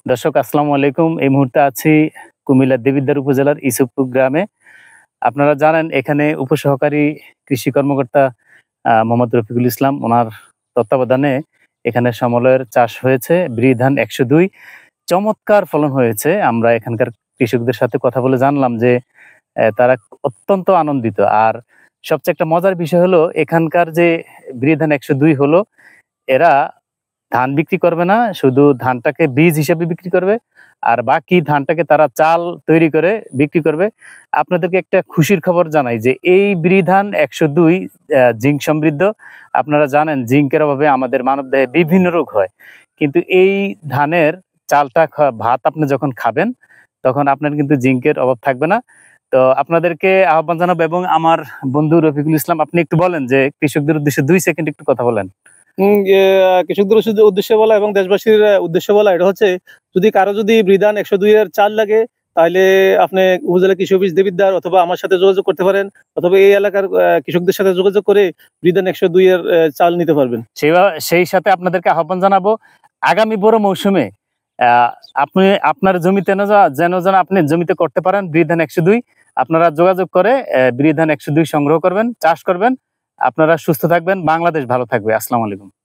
দর্শক আসসালামু আলাইকুম। এই মুহূর্তে আছি কুমিল্লার দেবিদ্বার উপজেলার ইসুফপুর গ্রামে। আপনারা জানেন এখানে উপসহকারী কৃষি কর্মকর্তা মোহাম্মদ রফিকুল ইসলাম ওনার তত্ত্বাবধানে এখানে সমলয়ের চাষ হয়েছে। ব্রি ধান ১০২ চমৎকার ফলন হয়েছে। আমরা এখানকার কৃষকদের সাথে কথা বলে জানলাম যে তারা অত্যন্ত আনন্দিত। আর সবচেয়ে একটা মজার বিষয় হলো এখানকার যে ব্রি ধান ১০২ হলো এরা ধান বিক্রি করবে না, শুধু ধানটাকে বীজ হিসেবে বিক্রি করবে। আর বাকি ধানটাকে তারা চাল তৈরি করে বিক্রি করবে। আপনাদেরকে একটা খুশির খবর জানাই যে এই ব্রি ধান ১০২ জিঙ্ক সমৃদ্ধ। আপনারা জানেন জিঙ্কের অভাবে আমাদের মানবদেহে বিভিন্ন রোগ হয়। কিন্তু এই ধানের চালটা ভাত আপনি যখন খাবেন তখন আপনার কিন্তু জিঙ্কের অভাব থাকবে না। তো আপনাদেরকে আহ্বান জানাবো এবং আমার বন্ধু রফিকুল ইসলাম আপনি একটু বলেন যে কৃষকদের উদ্দেশ্যে ২ সেকেন্ড একটু কথা বলেন। কৃষকদের উদ্দেশ্যে বলা এবং দেশবাসীর উদ্দেশ্যে বলা এটা হচ্ছে, যদি কারো বৃধান ১০২ এর চাল লাগে তাহলে আপনি উপজেলা কৃষি অফিস দেবিদ্বার অথবা আমার সাথে যোগাযোগ করতে পারেন, অথবা এই এলাকার কৃষকদের সাথে যোগাযোগ করে বৃধান ১০২ এর চাল নিতে পারবেন। সেই সাথে আপনাদেরকে আহ্বান জানাবো আগামী বড় মৌসুমে আপনি আপনার জমিতে যেন আপনি জমিতে করতে পারেন বৃধান ১০২। আপনারা যোগাযোগ করে বৃধান ১০২ সংগ্রহ করবেন, চাষ করবেন। আপনারা সুস্থ থাকবেন, বাংলাদেশ ভালো থাকবে। আসসালামু আলাইকুম।